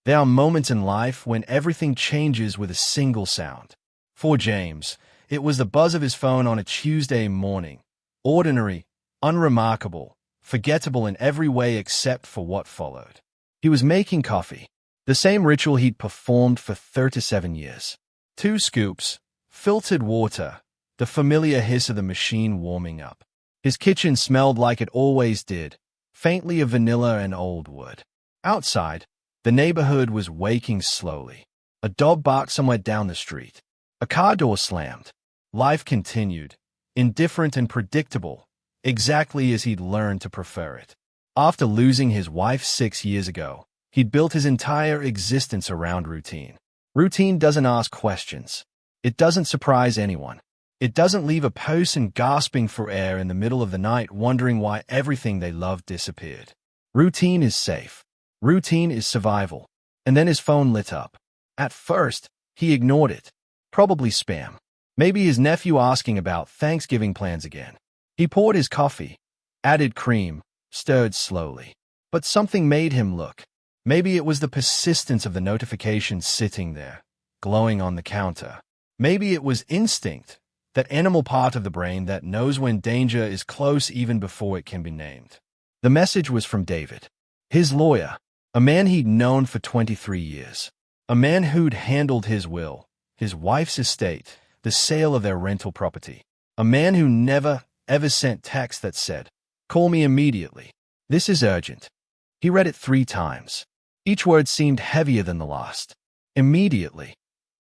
There are moments in life when everything changes with a single sound. For James, it was the buzz of his phone on a Tuesday morning. Ordinary, unremarkable, forgettable in every way except for what followed. He was making coffee, the same ritual he'd performed for 37 years. 2 scoops, filtered water, the familiar hiss of the machine warming up. His kitchen smelled like it always did, faintly of vanilla and old wood. Outside, the neighborhood was waking slowly. A dog barked somewhere down the street. A car door slammed. Life continued, indifferent and predictable, exactly as he'd learned to prefer it. After losing his wife 6 years ago, he'd built his entire existence around routine. Routine doesn't ask questions. It doesn't surprise anyone. It doesn't leave a person gasping for air in the middle of the night wondering why everything they loved disappeared. Routine is safe. Routine is survival. And then his phone lit up. At first, he ignored it. Probably spam. Maybe his nephew asking about Thanksgiving plans again. He poured his coffee, added cream, stirred slowly. But something made him look. Maybe it was the persistence of the notification sitting there, glowing on the counter. Maybe it was instinct, that animal part of the brain that knows when danger is close even before it can be named. The message was from David, his lawyer, a man he'd known for 23 years, a man who'd handled his will, his wife's estate, the sale of their rental property, a man who never, ever sent texts that said, "Call me immediately. This is urgent." He read it 3 times. Each word seemed heavier than the last. Immediately.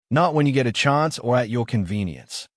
Not when you get a chance or at your convenience.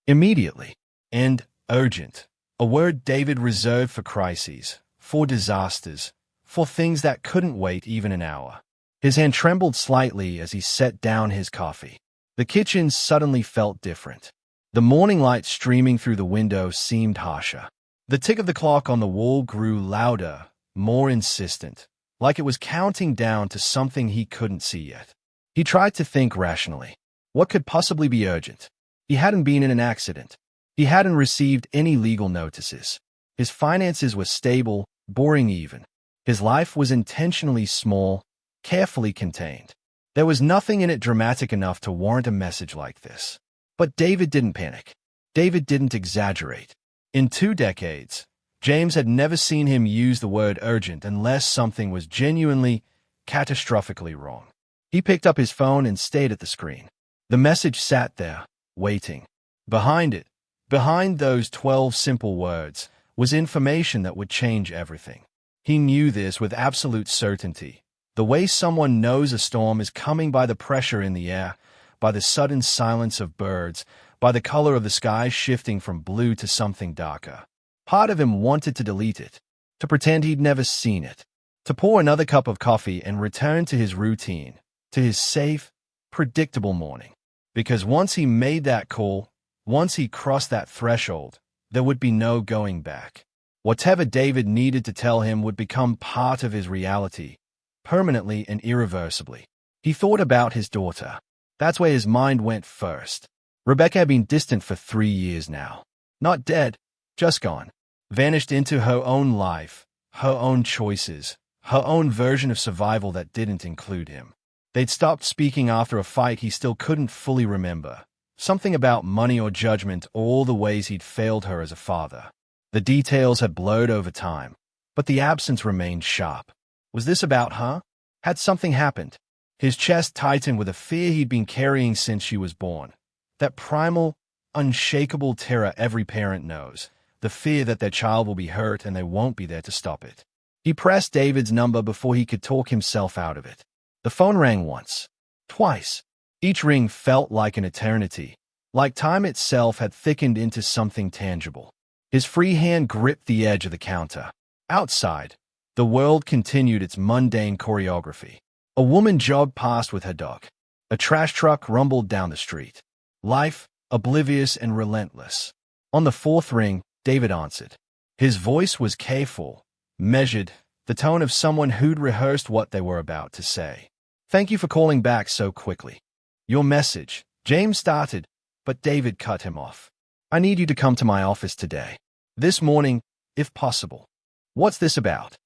Immediately. And urgent. A word David reserved for crises, for disasters, for things that couldn't wait even an hour. His hand trembled slightly as he set down his coffee. The kitchen suddenly felt different. The morning light streaming through the window seemed harsher. The tick of the clock on the wall grew louder, more insistent, like it was counting down to something he couldn't see yet. He tried to think rationally. What could possibly be urgent? He hadn't been in an accident. He hadn't received any legal notices. His finances were stable, boring even. His life was intentionally small, carefully contained. There was nothing in it dramatic enough to warrant a message like this. But David didn't panic. David didn't exaggerate. In 2 decades, James had never seen him use the word urgent unless something was genuinely, catastrophically wrong. He picked up his phone and stayed at the screen. The message sat there, waiting. Behind it, behind those 12 simple words, was information that would change everything. He knew this with absolute certainty. The way someone knows a storm is coming by the pressure in the air, by the sudden silence of birds, by the color of the sky shifting from blue to something darker. Part of him wanted to delete it, to pretend he'd never seen it, to pour another cup of coffee and return to his routine, to his safe, predictable morning. Because once he made that call, once he crossed that threshold, there would be no going back. Whatever David needed to tell him would become part of his reality, permanently and irreversibly. He thought about his daughter. That's where his mind went first. Rebecca had been distant for 3 years now. Not dead, just gone. Vanished into her own life, her own choices, her own version of survival that didn't include him. They'd stopped speaking after a fight he still couldn't fully remember. Something about money or judgment, all the ways he'd failed her as a father. The details had blurred over time, but the absence remained sharp. Was this about her? Had something happened? His chest tightened with a fear he'd been carrying since she was born. That primal, unshakable terror every parent knows. The fear that their child will be hurt and they won't be there to stop it. He pressed David's number before he could talk himself out of it. The phone rang once. Twice. Each ring felt like an eternity, like time itself had thickened into something tangible. His free hand gripped the edge of the counter. Outside, the world continued its mundane choreography. A woman jogged past with her dog. A trash truck rumbled down the street. Life, oblivious and relentless. On the 4th ring, David answered. His voice was careful, measured, the tone of someone who'd rehearsed what they were about to say. "Thank you for calling back so quickly. Your message," James started, but David cut him off. "I need you to come to my office today. This morning, if possible." "What's this about?"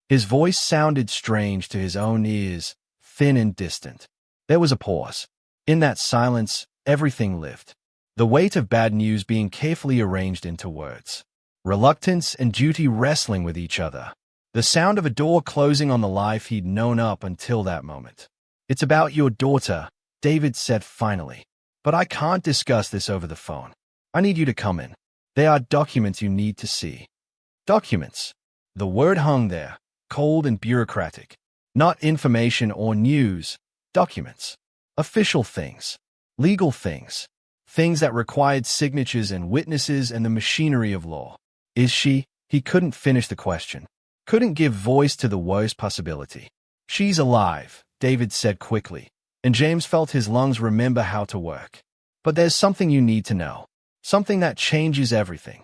His voice sounded strange to his own ears, thin and distant. There was a pause. In that silence, everything lived. The weight of bad news being carefully arranged into words. Reluctance and duty wrestling with each other. The sound of a door closing on the life he'd known up until that moment. "It's about your daughter," David said finally. "But I can't discuss this over the phone. I need you to come in. There are documents you need to see." Documents. The word hung there, cold and bureaucratic. Not information or news. Documents. Official things. Legal things. Things that required signatures and witnesses and the machinery of law. Is she? He couldn't finish the question. Couldn't give voice to the worst possibility. "She's alive," David said quickly, and James felt his lungs remember how to work. "But there's something you need to know. Something that changes everything."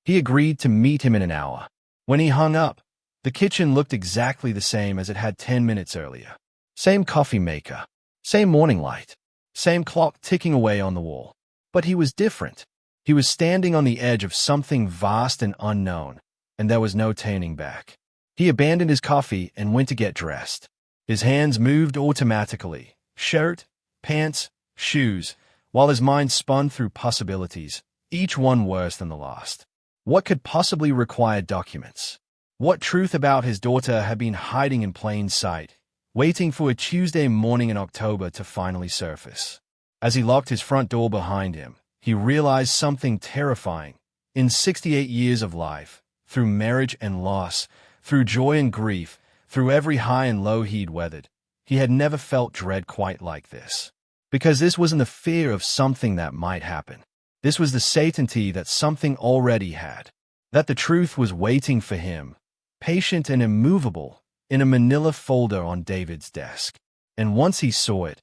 He agreed to meet him in an hour. When he hung up, the kitchen looked exactly the same as it had 10 minutes earlier. Same coffee maker. Same morning light. Same clock ticking away on the wall. But he was different. He was standing on the edge of something vast and unknown, and there was no turning back. He abandoned his coffee and went to get dressed. His hands moved automatically. Shirt, pants, shoes, while his mind spun through possibilities, each one worse than the last. What could possibly require documents? What truth about his daughter had been hiding in plain sight, waiting for a Tuesday morning in October to finally surface? As he locked his front door behind him, he realized something terrifying. In 68 years of life, through marriage and loss, through joy and grief, through every high and low he'd weathered, he had never felt dread quite like this. Because this wasn't the fear of something that might happen. This was the certainty that something already had. That the truth was waiting for him, patient and immovable, in a manila folder on David's desk. And once he saw it,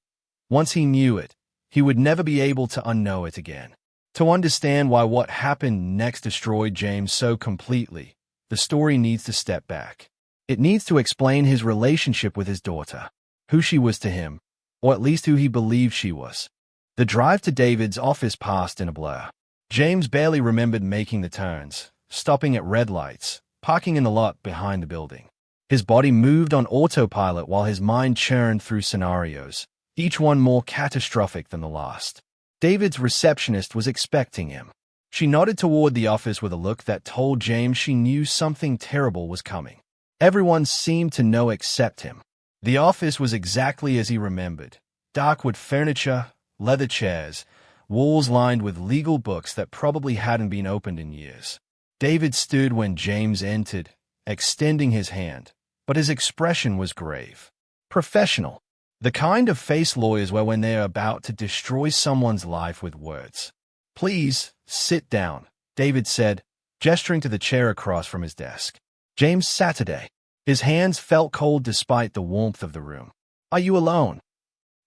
once he knew it, he would never be able to unknow it again. To understand why what happened next destroyed James so completely, the story needs to step back. It needs to explain his relationship with his daughter, who she was to him, or at least who he believed she was. The drive to David's office passed in a blur. James barely remembered making the turns, stopping at red lights, parking in the lot behind the building. His body moved on autopilot while his mind churned through scenarios, each one more catastrophic than the last. David's receptionist was expecting him. She nodded toward the office with a look that told James she knew something terrible was coming. Everyone seemed to know except him. The office was exactly as he remembered. Dark wood furniture, leather chairs, walls lined with legal books that probably hadn't been opened in years. David stood when James entered, extending his hand, but his expression was grave. Professional. The kind of face lawyers wear when they're about to destroy someone's life with words. "Please, sit down," David said, gesturing to the chair across from his desk. James sat today. His hands felt cold despite the warmth of the room. "Are you alone?"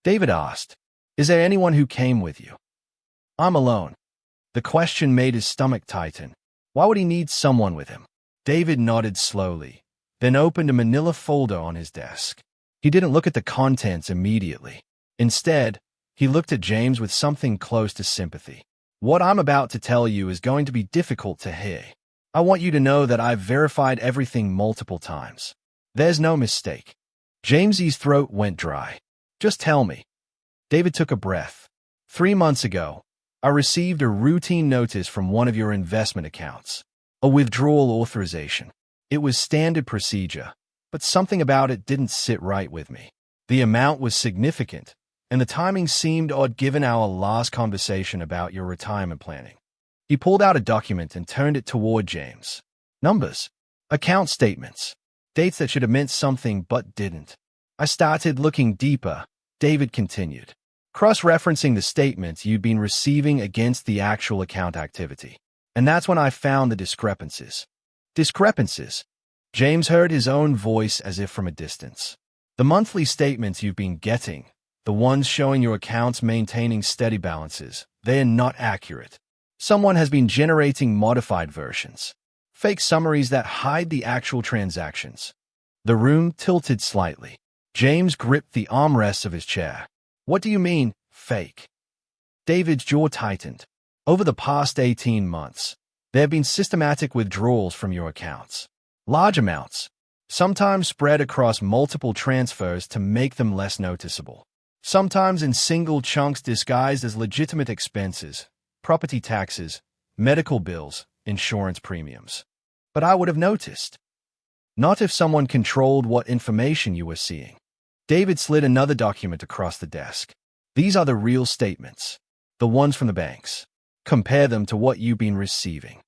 David asked. "Is there anyone who came with you?" "I'm alone." The question made his stomach tighten. Why would he need someone with him? David nodded slowly, then opened a manila folder on his desk. He didn't look at the contents immediately. Instead, he looked at James with something close to sympathy. "What I'm about to tell you is going to be difficult to hear. I want you to know that I've verified everything multiple times. There's no mistake." James's throat went dry. "Just tell me." David took a breath. 3 months ago, I received a routine notice from one of your investment accounts. A withdrawal authorization. It was standard procedure, but something about it didn't sit right with me. The amount was significant, and the timing seemed odd given our last conversation about your retirement planning. He pulled out a document and turned it toward James. Numbers. Account statements. Dates that should have meant something but didn't. I started looking deeper, David continued, cross-referencing the statements you'd been receiving against the actual account activity. And that's when I found the discrepancies. Discrepancies. James heard his own voice as if from a distance. The monthly statements you've been getting, the ones showing your accounts maintaining steady balances, they're not accurate. Someone has been generating modified versions. Fake summaries that hide the actual transactions. The room tilted slightly. James gripped the armrests of his chair. "What do you mean, fake?" David's jaw tightened. "Over the past 18 months, there have been systematic withdrawals from your accounts. Large amounts. sometimes spread across multiple transfers to make them less noticeable, sometimes in single chunks disguised as legitimate expenses, property taxes, medical bills, insurance premiums. But I would have noticed. Not if someone controlled what information you were seeing. David slid another document across the desk. These are the real statements, the ones from the banks. Compare them to what you've been receiving.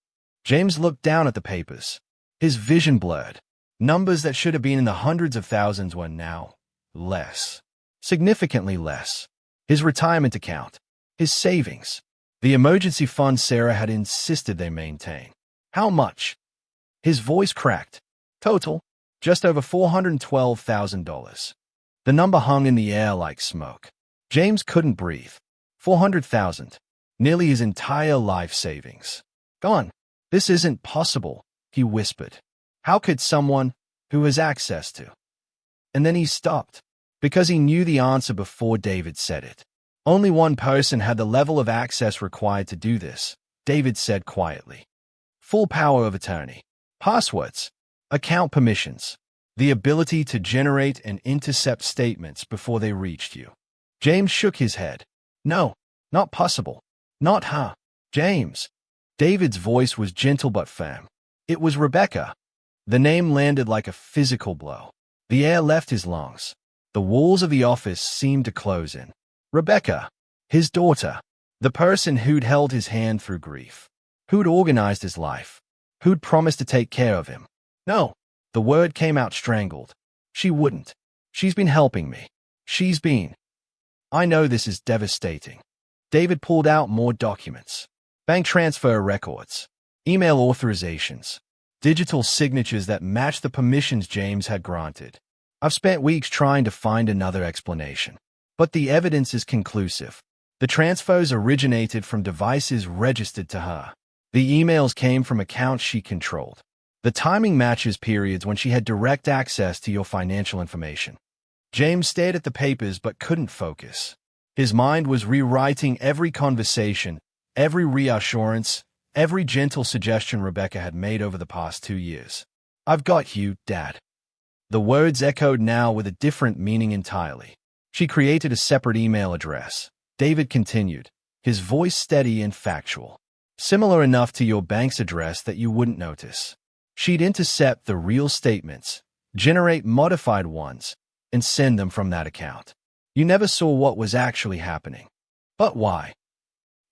James looked down at the papers. His vision blurred. Numbers that should have been in the hundreds of thousands were now less. Significantly less. His retirement account. His savings. The emergency fund Sarah had insisted they maintain. How much? His voice cracked. Total, just over $412,000. The number hung in the air like smoke. James couldn't breathe. 400,000. Nearly his entire life savings. Gone. This isn't possible, he whispered. How could someone who has access to? And then he stopped, because he knew the answer before David said it. Only one person had the level of access required to do this, David said quietly. Full power of attorney. Passwords. Account permissions. The ability to generate and intercept statements before they reached you. James shook his head. No, not possible. Not her. James. David's voice was gentle but firm. It was Rebecca. The name landed like a physical blow. The air left his lungs. The walls of the office seemed to close in. Rebecca. His daughter. The person who'd held his hand through grief. Who'd organized his life. Who'd promised to take care of him. No. The word came out strangled. She wouldn't. She's been helping me. She's been. I know this is devastating. David pulled out more documents. Bank transfer records. Email authorizations. Digital signatures that matched the permissions James had granted. I've spent weeks trying to find another explanation. But the evidence is conclusive. The transfers originated from devices registered to her. The emails came from accounts she controlled. The timing matches periods when she had direct access to your financial information. James stared at the papers but couldn't focus. His mind was rewriting every conversation, every reassurance, every gentle suggestion Rebecca had made over the past 2 years. I've got you, Dad. The words echoed now with a different meaning entirely. She created a separate email address. David continued, his voice steady and factual. Similar enough to your bank's address that you wouldn't notice. She'd intercept the real statements, generate modified ones, and send them from that account. You never saw what was actually happening. But why?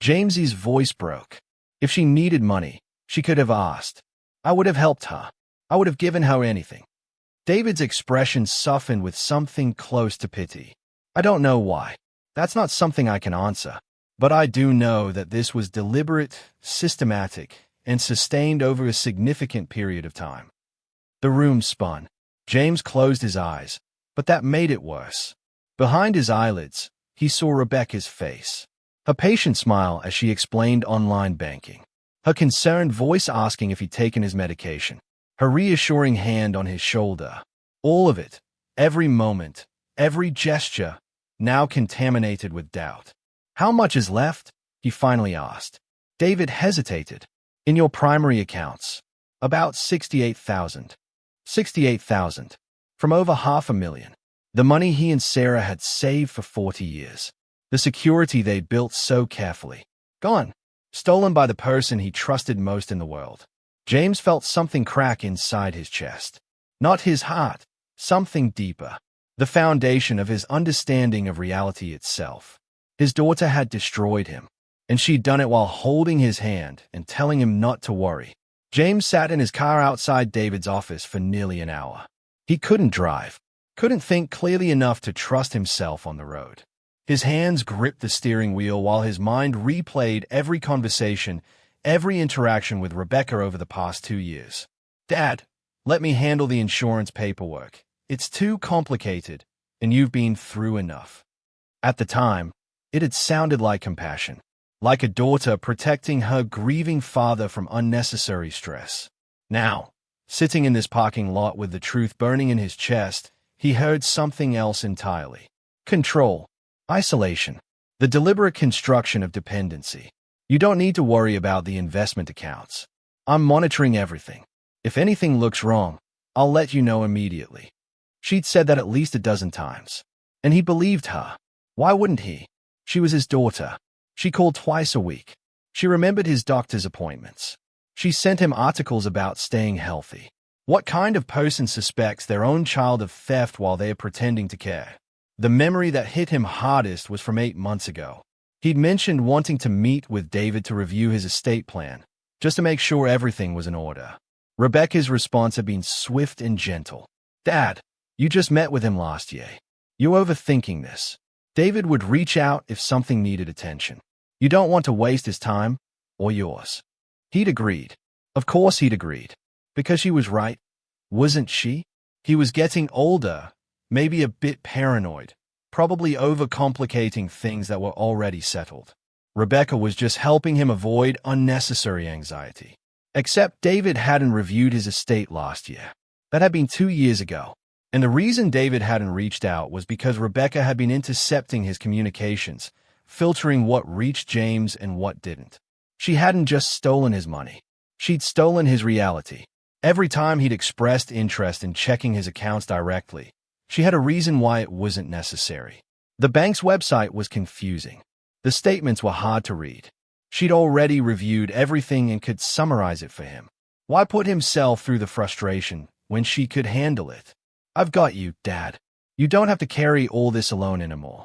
James's voice broke. If she needed money, she could have asked. I would have helped her. I would have given her anything. David's expression softened with something close to pity. I don't know why. That's not something I can answer. But I do know that this was deliberate, systematic, and sustained over a significant period of time. The room spun. James closed his eyes, but that made it worse. Behind his eyelids, he saw Rebecca's face. Her patient smile as she explained online banking. Her concerned voice asking if he'd taken his medication. Her reassuring hand on his shoulder. All of it, every moment, every gesture, now contaminated with doubt. How much is left? He finally asked. David hesitated. In your primary accounts. About 68,000. 68,000. From over $500,000. The money he and Sarah had saved for 40 years. The security they'd built so carefully. Gone. Stolen by the person he trusted most in the world. James felt something crack inside his chest. Not his heart. Something deeper. The foundation of his understanding of reality itself. His daughter had destroyed him. And she'd done it while holding his hand and telling him not to worry. James sat in his car outside David's office for nearly an hour. He couldn't drive. Couldn't think clearly enough to trust himself on the road. His hands gripped the steering wheel while his mind replayed every conversation, every interaction with Rebecca over the past 2 years. Dad, let me handle the insurance paperwork. It's too complicated, and you've been through enough. At the time, it had sounded like compassion. Like a daughter protecting her grieving father from unnecessary stress. Now, sitting in this parking lot with the truth burning in his chest, he heard something else entirely. Control. Isolation. The deliberate construction of dependency. You don't need to worry about the investment accounts. I'm monitoring everything. If anything looks wrong, I'll let you know immediately. She'd said that at least a dozen times. And he believed her. Why wouldn't he? She was his daughter. She called twice a week. She remembered his doctor's appointments. She sent him articles about staying healthy. What kind of person suspects their own child of theft while they are pretending to care? The memory that hit him hardest was from 8 months ago. He'd mentioned wanting to meet with David to review his estate plan, just to make sure everything was in order. Rebecca's response had been swift and gentle. Dad, you just met with him last year. You're overthinking this. David would reach out if something needed attention. You don't want to waste his time or yours. He'd agreed. Of course he'd agreed. Because she was right, wasn't she? He was getting older, maybe a bit paranoid, probably overcomplicating things that were already settled. Rebecca was just helping him avoid unnecessary anxiety. Except David hadn't reviewed his estate last year. That had been 2 years ago. And the reason David hadn't reached out was because Rebecca had been intercepting his communications, filtering what reached James and what didn't. She hadn't just stolen his money. She'd stolen his reality. Every time he'd expressed interest in checking his accounts directly, she had a reason why it wasn't necessary. The bank's website was confusing. The statements were hard to read. She'd already reviewed everything and could summarize it for him. Why put himself through the frustration when she could handle it? I've got you, Dad. You don't have to carry all this alone anymore.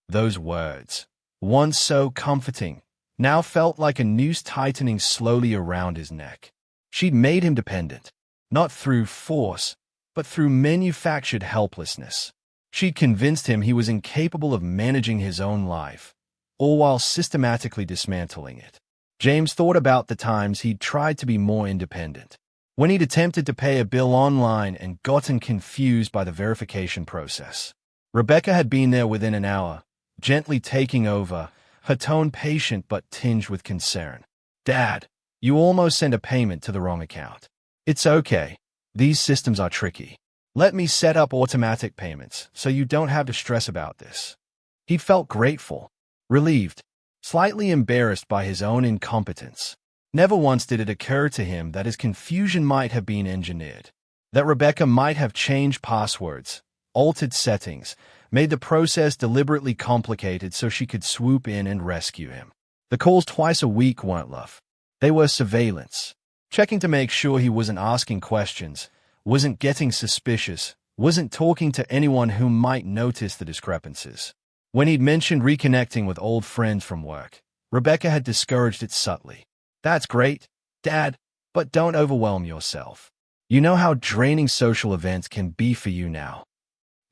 Those words, once so comforting, now felt like a noose tightening slowly around his neck. She'd made him dependent, not through force, but through manufactured helplessness. She'd convinced him he was incapable of managing his own life, all while systematically dismantling it. James thought about the times he'd tried to be more independent. When he'd attempted to pay a bill online and gotten confused by the verification process. Rebecca had been there within an hour, gently taking over, her tone patient but tinged with concern. Dad, you almost sent a payment to the wrong account. It's okay. These systems are tricky. Let me set up automatic payments so you don't have to stress about this. He felt grateful, relieved, slightly embarrassed by his own incompetence. Never once did it occur to him that his confusion might have been engineered, that Rebecca might have changed passwords, altered settings, made the process deliberately complicated so she could swoop in and rescue him. The calls twice a week weren't love. They were surveillance, checking to make sure he wasn't asking questions, wasn't getting suspicious, wasn't talking to anyone who might notice the discrepancies. When he'd mentioned reconnecting with old friends from work, Rebecca had discouraged it subtly. That's great, Dad, but don't overwhelm yourself. You know how draining social events can be for you now.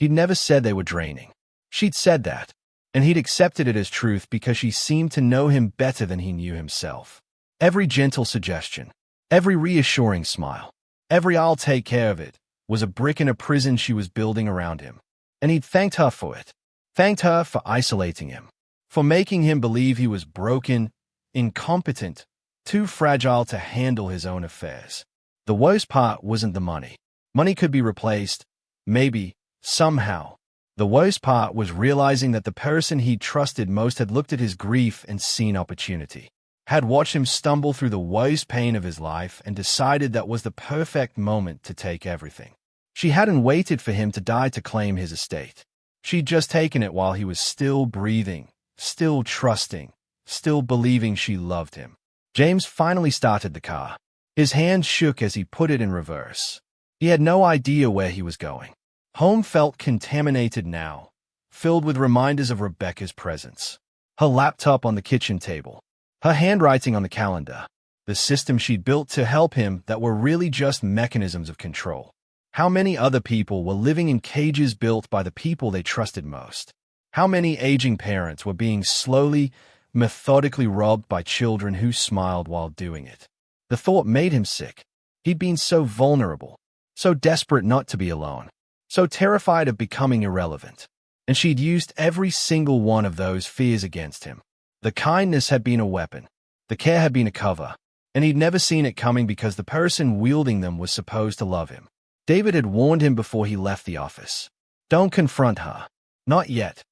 He'd never said they were draining. She'd said that, and he'd accepted it as truth because she seemed to know him better than he knew himself. Every gentle suggestion, every reassuring smile, every "I'll take care of it" was a brick in a prison she was building around him. And he'd thanked her for it. Thanked her for isolating him, for making him believe he was broken, incompetent, too fragile to handle his own affairs. The worst part wasn't the money. Money could be replaced, maybe, somehow. The worst part was realizing that the person he trusted most had looked at his grief and seen opportunity. Had watched him stumble through the worst pain of his life and decided that was the perfect moment to take everything. She hadn't waited for him to die to claim his estate. She'd just taken it while he was still breathing, still trusting, still believing she loved him. James finally started the car. His hands shook as he put it in reverse. He had no idea where he was going. Home felt contaminated now, filled with reminders of Rebecca's presence. Her laptop on the kitchen table. Her handwriting on the calendar, the system she'd built to help him that were really just mechanisms of control. How many other people were living in cages built by the people they trusted most? How many aging parents were being slowly, methodically robbed by children who smiled while doing it? The thought made him sick. He'd been so vulnerable, so desperate not to be alone, so terrified of becoming irrelevant. And she'd used every single one of those fears against him. The kindness had been a weapon. The care had been a cover. And he'd never seen it coming because the person wielding them was supposed to love him. David had warned him before he left the office. Don't confront her. Not yet.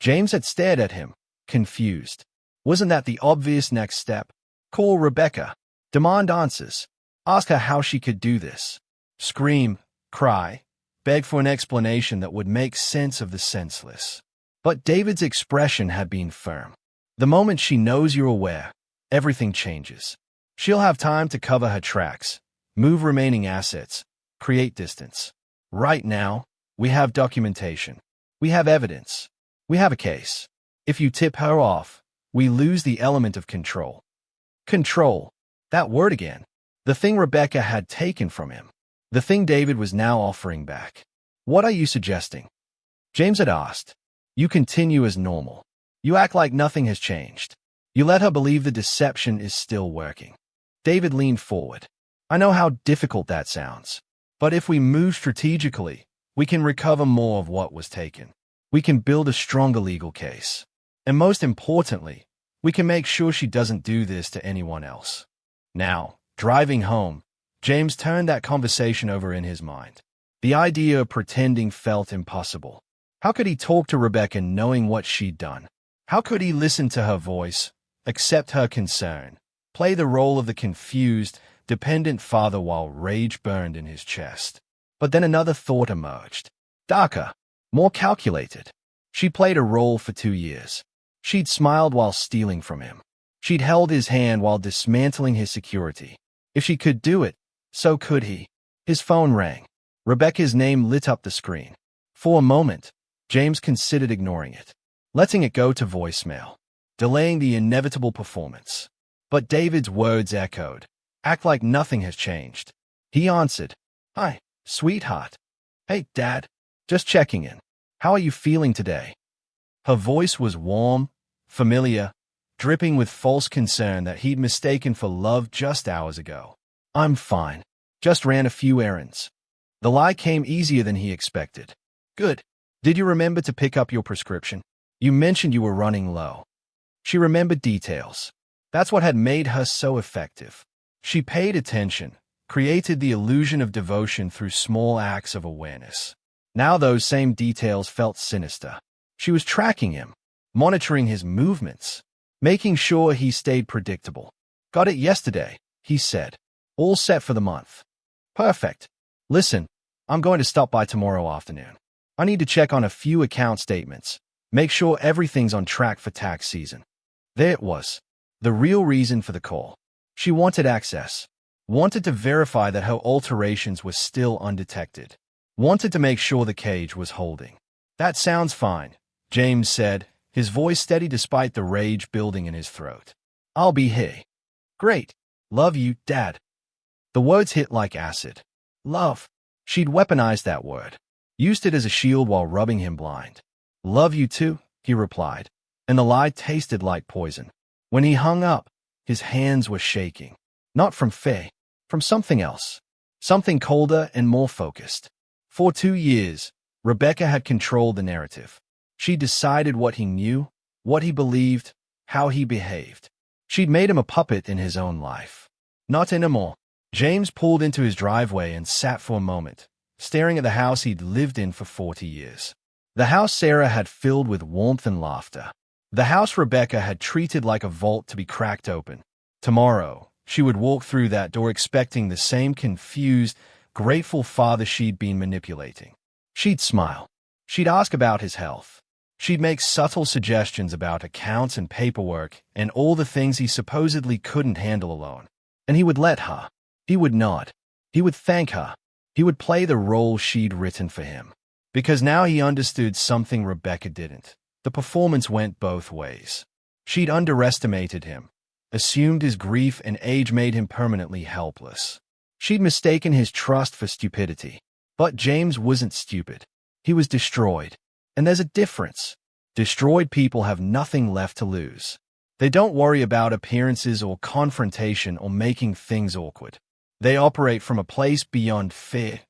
James had stared at him, confused. Wasn't that the obvious next step? Call Rebecca. Demand answers. Ask her how she could do this. scream, cry, beg for an explanation that would make sense of the senseless. But David's expression had been firm. The moment she knows you're aware, everything changes. She'll have time to cover her tracks, move remaining assets, create distance. Right now, we have documentation. We have evidence. We have a case. If you tip her off, we lose the element of control. Control. That word again. The thing Rebecca had taken from him. The thing David was now offering back. What are you suggesting? James had asked. You continue as normal. You act like nothing has changed. You let her believe the deception is still working. David leaned forward. I know how difficult that sounds. But if we move strategically, we can recover more of what was taken. We can build a stronger legal case. And most importantly, we can make sure she doesn't do this to anyone else. Now, driving home, James turned that conversation over in his mind. The idea of pretending felt impossible. How could he talk to Rebecca knowing what she'd done? How could he listen to her voice, accept her concern, play the role of the confused, dependent father while rage burned in his chest? But then another thought emerged. Darker, more calculated. She played a role for 2 years. She'd smiled while stealing from him. She'd held his hand while dismantling his security. If she could do it, so could he. His phone rang. Rebecca's name lit up the screen. For a moment, James considered ignoring it, letting it go to voicemail, delaying the inevitable performance. But David's words echoed. Act like nothing has changed. He answered. Hi, sweetheart. Hey, Dad. Just checking in. How are you feeling today? Her voice was warm, familiar, dripping with false concern that he'd mistaken for love just hours ago. I'm fine. Just ran a few errands. The lie came easier than he expected. Good. Did you remember to pick up your prescription? You mentioned you were running low. She remembered details. That's what had made her so effective. She paid attention, created the illusion of devotion through small acts of awareness. Now those same details felt sinister. She was tracking him, monitoring his movements, making sure he stayed predictable. Got it yesterday, he said. All set for the month. Perfect. Listen, I'm going to stop by tomorrow afternoon. I need to check on a few account statements, make sure everything's on track for tax season. There it was. The real reason for the call. She wanted access. Wanted to verify that her alterations were still undetected. Wanted to make sure the cage was holding. That sounds fine, James said, his voice steady despite the rage building in his throat. I'll be here. Great. Love you, Dad. The words hit like acid. Love. She'd weaponized that word. Used it as a shield while rubbing him blind. Love you too, he replied, and the lie tasted like poison. When he hung up, his hands were shaking. Not from fear, from something else. Something colder and more focused. For 2 years, Rebecca had controlled the narrative. She decided what he knew, what he believed, how he behaved. She'd made him a puppet in his own life. Not anymore. James pulled into his driveway and sat for a moment, staring at the house he'd lived in for 40 years. The house Sarah had filled with warmth and laughter. The house Rebecca had treated like a vault to be cracked open. Tomorrow, she would walk through that door expecting the same confused, grateful father she'd been manipulating. She'd smile. She'd ask about his health. She'd make subtle suggestions about accounts and paperwork and all the things he supposedly couldn't handle alone. And he would let her. He would nod. He would thank her. He would play the role she'd written for him. Because now he understood something Rebecca didn't. The performance went both ways. She'd underestimated him, assumed his grief and age made him permanently helpless. She'd mistaken his trust for stupidity. But James wasn't stupid. He was destroyed. And there's a difference. Destroyed people have nothing left to lose. They don't worry about appearances or confrontation or making things awkward. They operate from a place beyond fear,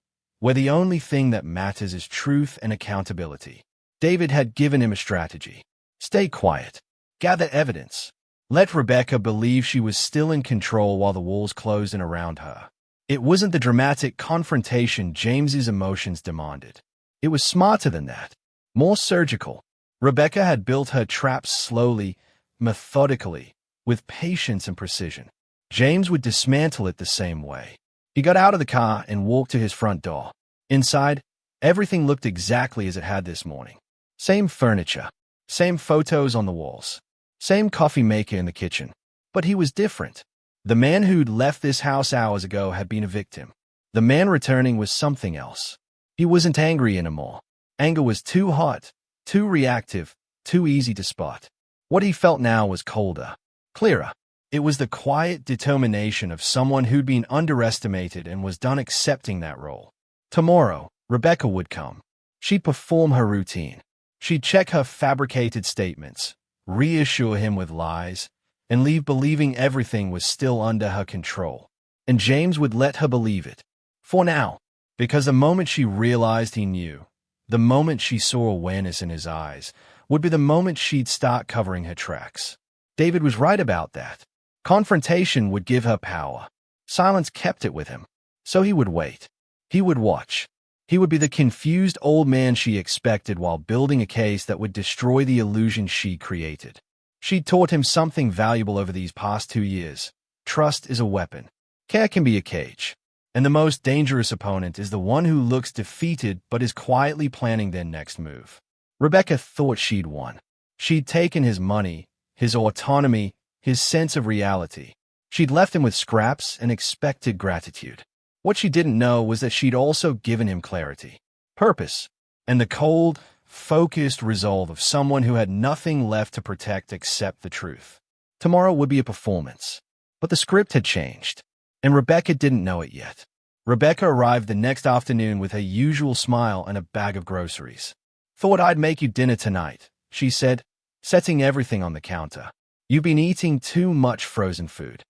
where the only thing that matters is truth and accountability. David had given him a strategy. Stay quiet. Gather evidence. Let Rebecca believe she was still in control while the walls closed in around her. It wasn't the dramatic confrontation James's emotions demanded. It was smarter than that. More surgical. Rebecca had built her traps slowly, methodically, with patience and precision. James would dismantle it the same way. He got out of the car and walked to his front door. Inside, everything looked exactly as it had this morning. Same furniture, same photos on the walls, same coffee maker in the kitchen. But he was different. The man who'd left this house hours ago had been a victim. The man returning was something else. He wasn't angry anymore. Anger was too hot, too reactive, too easy to spot. What he felt now was colder, clearer. It was the quiet determination of someone who'd been underestimated and was done accepting that role. Tomorrow, Rebecca would come. She'd perform her routine. She'd check her fabricated statements, reassure him with lies, and leave believing everything was still under her control. And James would let her believe it. For now. Because the moment she realized he knew, the moment she saw awareness in his eyes, would be the moment she'd start covering her tracks. David was right about that. Confrontation would give her power. Silence kept it with him. So he would wait. He would watch. He would be the confused old man she expected while building a case that would destroy the illusion she created. She'd taught him something valuable over these past 2 years. Trust is a weapon. Care can be a cage. And the most dangerous opponent is the one who looks defeated but is quietly planning their next move. Rebecca thought she'd won. She'd taken his money, his autonomy, his sense of reality. She'd left him with scraps and expected gratitude. What she didn't know was that she'd also given him clarity, purpose, and the cold, focused resolve of someone who had nothing left to protect except the truth. Tomorrow would be a performance. But the script had changed. And Rebecca didn't know it yet. Rebecca arrived the next afternoon with her usual smile and a bag of groceries. "Thought I'd make you dinner tonight," she said, setting everything on the counter. "You've been eating too much frozen food."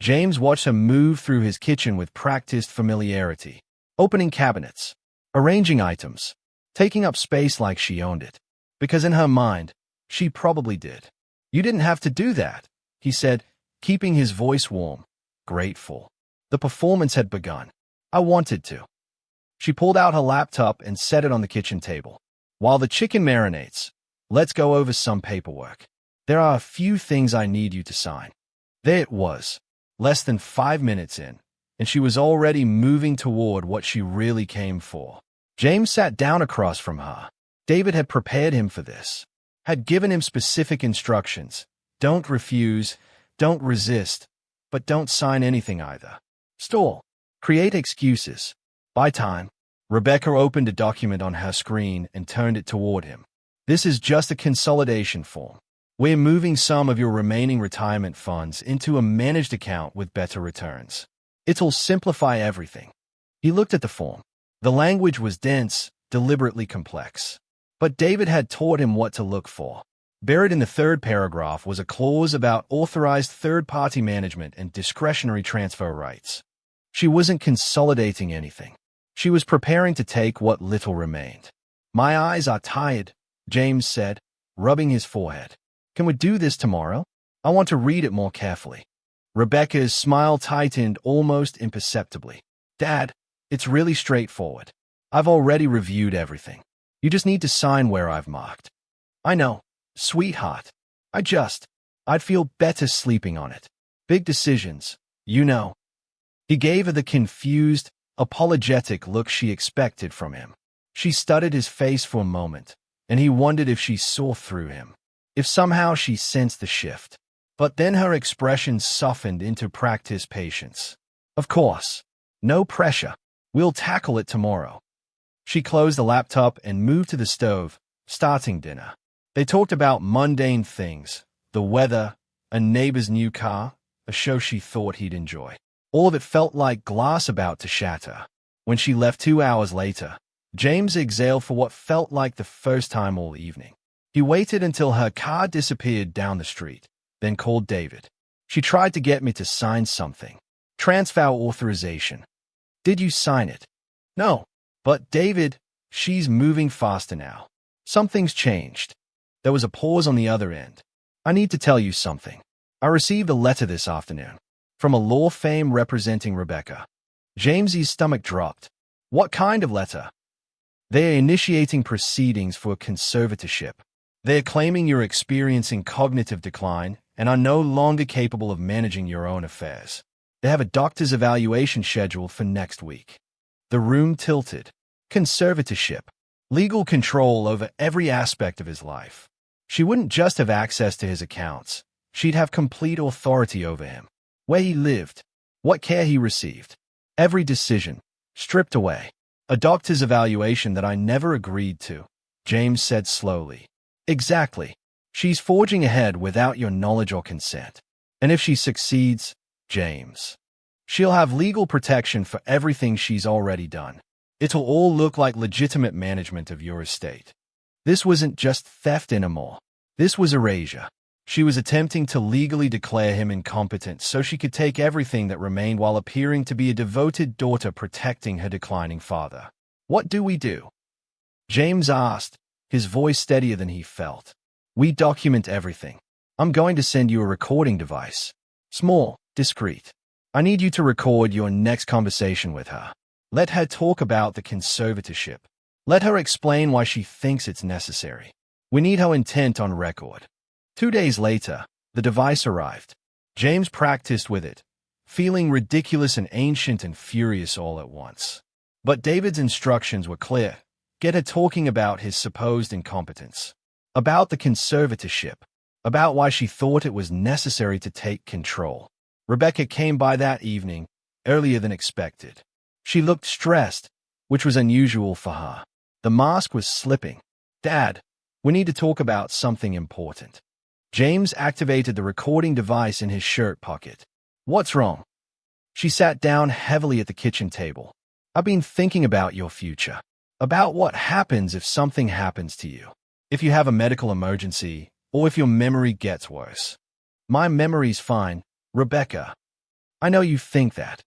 James watched her move through his kitchen with practiced familiarity, opening cabinets, arranging items, taking up space like she owned it. Because in her mind, she probably did. "You didn't have to do that," he said, keeping his voice warm, grateful. The performance had begun. "I wanted to." She pulled out her laptop and set it on the kitchen table. "While the chicken marinates, let's go over some paperwork. There are a few things I need you to sign." There it was, less than 5 minutes in, and she was already moving toward what she really came for. James sat down across from her. David had prepared him for this, had given him specific instructions. Don't refuse, don't resist, but don't sign anything either. Stall. Create excuses. Buy time. Rebecca opened a document on her screen and turned it toward him. "This is just a consolidation form. We're moving some of your remaining retirement funds into a managed account with better returns. It'll simplify everything." He looked at the form. The language was dense, deliberately complex. But David had taught him what to look for. Buried in the third paragraph was a clause about authorized third-party management and discretionary transfer rights. She wasn't consolidating anything. She was preparing to take what little remained. "My eyes are tired," James said, rubbing his forehead. "Can we do this tomorrow? I want to read it more carefully." Rebecca's smile tightened almost imperceptibly. "Dad, it's really straightforward. I've already reviewed everything. You just need to sign where I've marked." "I know, sweetheart. I'd feel better sleeping on it. Big decisions, you know." He gave her the confused, apologetic look she expected from him. She studied his face for a moment, and he wondered if she saw through him, if somehow she sensed the shift. But then her expression softened into practiced patience. "Of course. No pressure. We'll tackle it tomorrow." She closed the laptop and moved to the stove, starting dinner. They talked about mundane things, the weather, a neighbor's new car, a show she thought he'd enjoy. All of it felt like glass about to shatter. When she left 2 hours later, James exhaled for what felt like the first time all evening. He waited until her car disappeared down the street, then called David. "She tried to get me to sign something. Transfer authorization." "Did you sign it?" "No. But David, she's moving faster now. Something's changed." There was a pause on the other end. "I need to tell you something. I received a letter this afternoon from a law firm representing Rebecca." James's stomach dropped. "What kind of letter?" "They're initiating proceedings for conservatorship. They're claiming you're experiencing cognitive decline and are no longer capable of managing your own affairs." They have a doctor's evaluation scheduled for next week. The room tilted. Conservatorship. Legal control over every aspect of his life. She wouldn't just have access to his accounts. She'd have complete authority over him. Where he lived. What care he received. Every decision. Stripped away. A doctor's evaluation that I never agreed to, James said slowly. Exactly. She's forging ahead without your knowledge or consent. And if she succeeds, James, she'll have legal protection for everything she's already done. It'll all look like legitimate management of your estate. This wasn't just theft anymore. This was erasure. She was attempting to legally declare him incompetent so she could take everything that remained while appearing to be a devoted daughter protecting her declining father. What do we do? James asked, his voice steadier than he felt. We document everything. I'm going to send you a recording device. Small, discreet. I need you to record your next conversation with her. Let her talk about the conservatorship. Let her explain why she thinks it's necessary. We need her intent on record. 2 days later, the device arrived. James practiced with it, feeling ridiculous and ancient and furious all at once. But David's instructions were clear. Get her talking about his supposed incompetence. About the conservatorship. About why she thought it was necessary to take control. Rebecca came by that evening, earlier than expected. She looked stressed, which was unusual for her. The mask was slipping. Dad, we need to talk about something important. James activated the recording device in his shirt pocket. What's wrong? She sat down heavily at the kitchen table. I've been thinking about your future. About what happens if something happens to you. If you have a medical emergency, or if your memory gets worse. My memory's fine, Rebecca. I know you think that.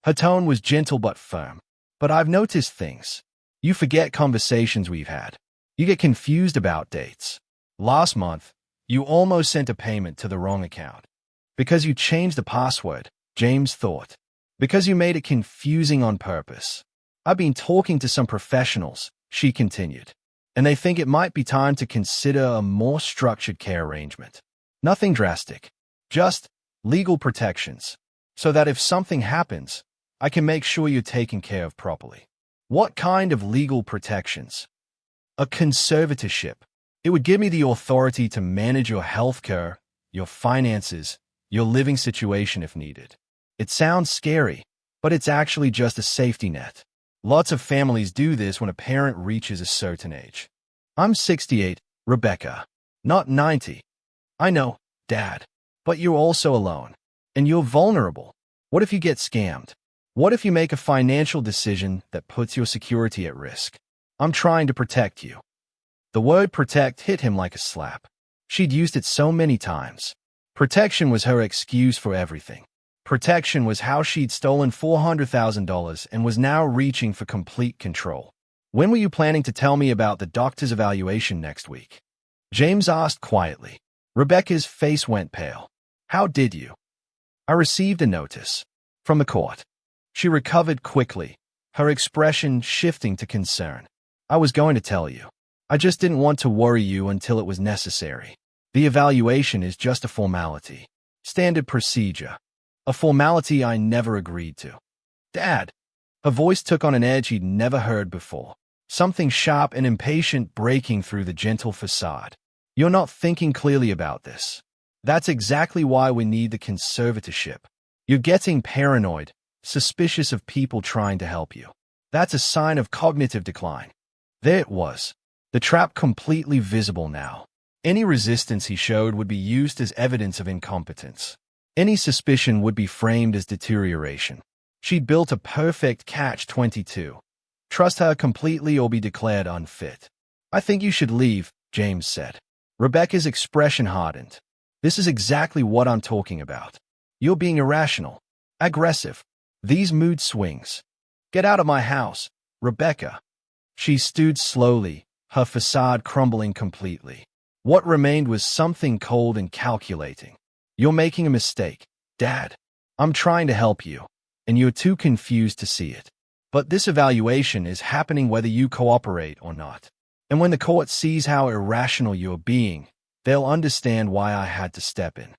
Her tone was gentle but firm. But I've noticed things. You forget conversations we've had. You get confused about dates. Last month, you almost sent a payment to the wrong account. Because you changed the password, James thought. Because you made it confusing on purpose. I've been talking to some professionals, she continued. And they think it might be time to consider a more structured care arrangement. Nothing drastic. Just legal protections. So that if something happens, I can make sure you're taken care of properly. What kind of legal protections? A conservatorship. It would give me the authority to manage your healthcare, your finances, your living situation if needed. It sounds scary, but it's actually just a safety net. Lots of families do this when a parent reaches a certain age. I'm 68, Rebecca. Not 90. I know, Dad. But you're also alone. And you're vulnerable. What if you get scammed? What if you make a financial decision that puts your security at risk? I'm trying to protect you. The word protect hit him like a slap. She'd used it so many times. Protection was her excuse for everything. Protection was how she'd stolen $400,000 and was now reaching for complete control. When were you planning to tell me about the doctor's evaluation next week? James asked quietly. Rebecca's face went pale. How did you? I received a notice. From the court. She recovered quickly, her expression shifting to concern. I was going to tell you. I just didn't want to worry you until it was necessary. The evaluation is just a formality. Standard procedure. A formality I never agreed to. Dad. Her voice took on an edge he'd never heard before. Something sharp and impatient breaking through the gentle facade. You're not thinking clearly about this. That's exactly why we need the conservatorship. You're getting paranoid, suspicious of people trying to help you. That's a sign of cognitive decline. There it was. The trap completely visible now. Any resistance he showed would be used as evidence of incompetence. Any suspicion would be framed as deterioration. She'd built a perfect catch-22. Trust her completely or be declared unfit. I think you should leave, James said. Rebecca's expression hardened. This is exactly what I'm talking about. You're being irrational. Aggressive. These mood swings. Get out of my house, Rebecca. She stood slowly, her facade crumbling completely. What remained was something cold and calculating. You're making a mistake, Dad. I'm trying to help you, and you're too confused to see it. But this evaluation is happening whether you cooperate or not. And when the court sees how irrational you're being, they'll understand why I had to step in.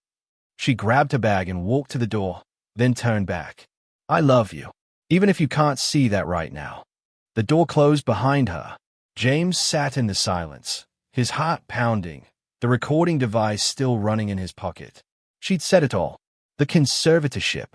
She grabbed her bag and walked to the door, then turned back. I love you, even if you can't see that right now. The door closed behind her. James sat in the silence, his heart pounding, the recording device still running in his pocket. She'd said it all. The conservatorship,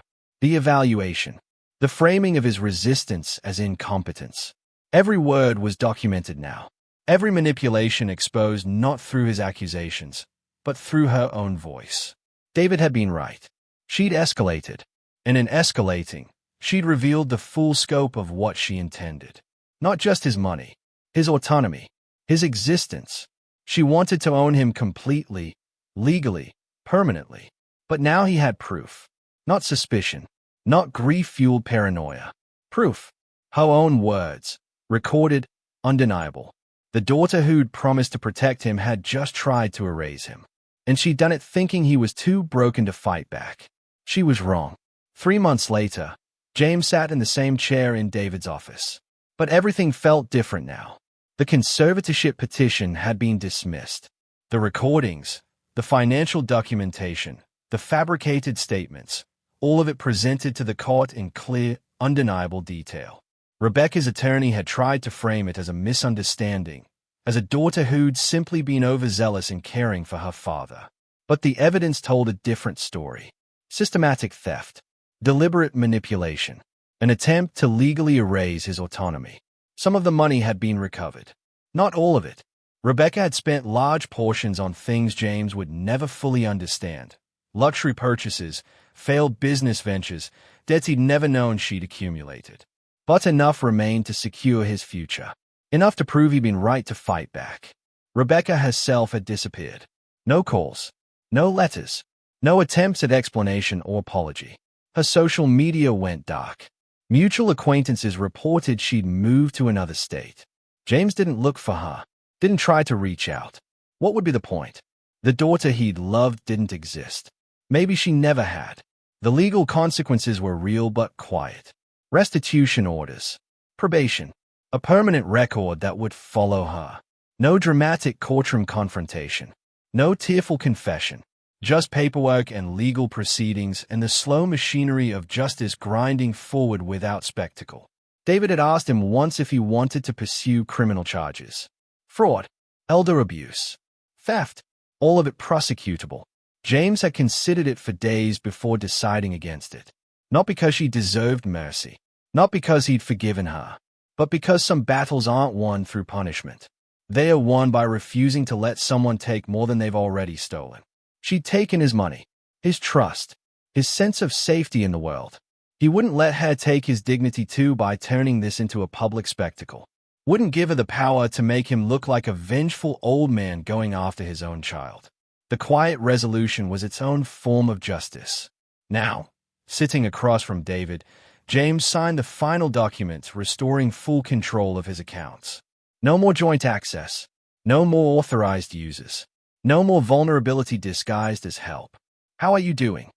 the evaluation, the framing of his resistance as incompetence. Every word was documented now. Every manipulation exposed not through his accusations, but through her own voice. David had been right. She'd escalated, and in escalating, she'd revealed the full scope of what she intended. Not just his money, his autonomy, his existence. She wanted to own him completely, legally, permanently. But now he had proof. Not suspicion, not grief-fueled paranoia. Proof. Her own words, recorded, undeniable. The daughter who'd promised to protect him had just tried to erase him. And she'd done it thinking he was too broken to fight back. She was wrong. 3 months later, James sat in the same chair in David's office. But everything felt different now. The conservatorship petition had been dismissed. The recordings, the financial documentation, the fabricated statements, all of it presented to the court in clear, undeniable detail. Rebecca's attorney had tried to frame it as a misunderstanding, as a daughter who'd simply been overzealous in caring for her father. But the evidence told a different story. Systematic theft, deliberate manipulation, an attempt to legally erase his autonomy. Some of the money had been recovered. Not all of it. Rebecca had spent large portions on things James would never fully understand. Luxury purchases, failed business ventures, debts he'd never known she'd accumulated. But enough remained to secure his future. Enough to prove he'd been right to fight back. Rebecca herself had disappeared. No calls, no letters, no attempts at explanation or apology. Her social media went dark. Mutual acquaintances reported she'd moved to another state. James didn't look for her, didn't try to reach out. What would be the point? The daughter he'd loved didn't exist. Maybe she never had. The legal consequences were real but quiet. Restitution orders, probation, a permanent record that would follow her. No dramatic courtroom confrontation, no tearful confession, just paperwork and legal proceedings and the slow machinery of justice grinding forward without spectacle. David had asked him once if he wanted to pursue criminal charges. Fraud, elder abuse, theft, all of it prosecutable. James had considered it for days before deciding against it. Not because she deserved mercy, not because he'd forgiven her, but because some battles aren't won through punishment. They are won by refusing to let someone take more than they've already stolen. She'd taken his money, his trust, his sense of safety in the world. He wouldn't let her take his dignity too by turning this into a public spectacle. Wouldn't give her the power to make him look like a vengeful old man going after his own child. The quiet resolution was its own form of justice. Now, sitting across from David, James signed the final document restoring full control of his accounts. No more joint access. No more authorized users. No more vulnerability disguised as help. How are you doing?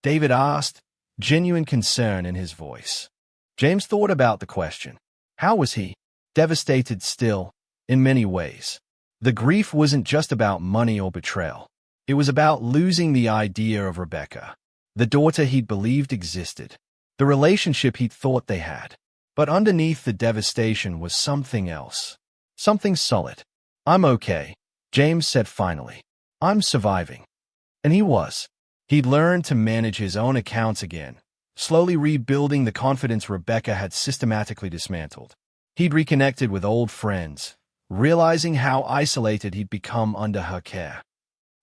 David asked, genuine concern in his voice. James thought about the question. How was he? Devastated still, in many ways. The grief wasn't just about money or betrayal. It was about losing the idea of Rebecca, the daughter he'd believed existed, the relationship he'd thought they had. But underneath the devastation was something else. Something solid. I'm okay, James said finally. I'm surviving. And he was. He'd learned to manage his own accounts again, slowly rebuilding the confidence Rebecca had systematically dismantled. He'd reconnected with old friends, realizing how isolated he'd become under her care.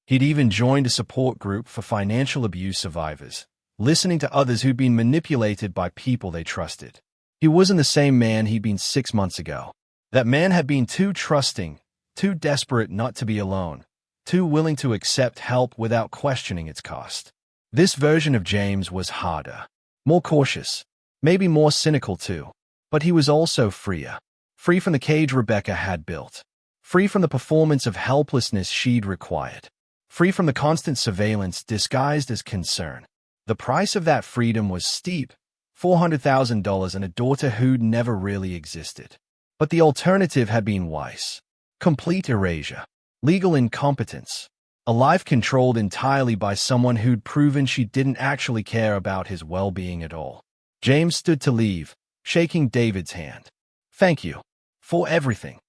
He'd even joined a support group for financial abuse survivors, listening to others who'd been manipulated by people they trusted. He wasn't the same man he'd been 6 months ago. That man had been too trusting, too desperate not to be alone, too willing to accept help without questioning its cost. This version of James was harder, more cautious, maybe more cynical too. But he was also freer. Free from the cage Rebecca had built. Free from the performance of helplessness she'd required. Free from the constant surveillance disguised as concern. The price of that freedom was steep, $400,000 and a daughter who'd never really existed. But the alternative had been wise. Complete erasure. Legal incompetence. A life controlled entirely by someone who'd proven she didn't actually care about his well-being at all. James stood to leave, shaking David's hand. "Thank you. For everything.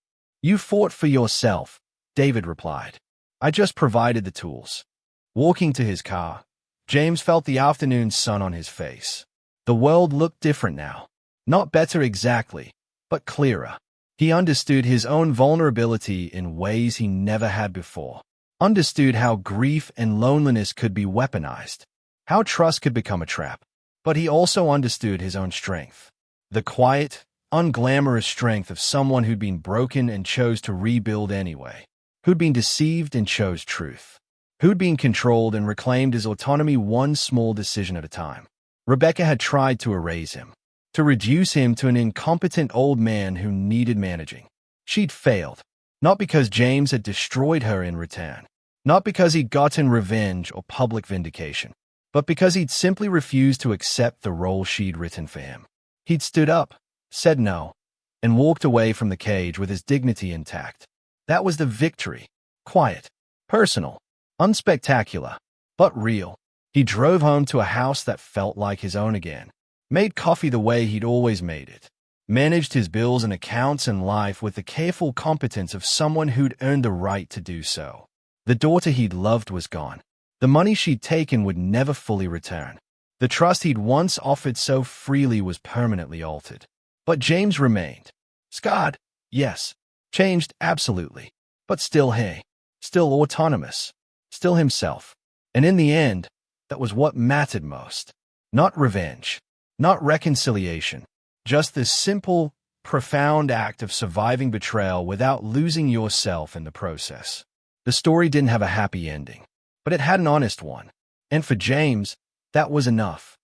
You fought for yourself," David replied. "I just provided the tools." Walking to his car, James felt the afternoon sun on his face. The world looked different now. Not better exactly, but clearer. He understood his own vulnerability in ways he never had before. Understood how grief and loneliness could be weaponized, how trust could become a trap. But he also understood his own strength. The quiet, unglamorous strength of someone who'd been broken and chose to rebuild anyway. Who'd been deceived and chose truth. Who'd been controlled and reclaimed his autonomy one small decision at a time. Rebecca had tried to erase him, to reduce him to an incompetent old man who needed managing. She'd failed, not because James had destroyed her in return, not because he'd gotten revenge or public vindication, but because he'd simply refused to accept the role she'd written for him. He'd stood up, said no, and walked away from the cage with his dignity intact. That was the victory. Quiet, personal, unspectacular, but real. He drove home to a house that felt like his own again, made coffee the way he'd always made it, managed his bills and accounts and life with the careful competence of someone who'd earned the right to do so. The daughter he'd loved was gone. The money she'd taken would never fully return. The trust he'd once offered so freely was permanently altered. But James remained. Scarred, yes. Changed, absolutely. But still he. Still autonomous. Still himself. And in the end, that was what mattered most. Not revenge. Not reconciliation. Just this simple, profound act of surviving betrayal without losing yourself in the process. The story didn't have a happy ending, but it had an honest one. And for James, that was enough.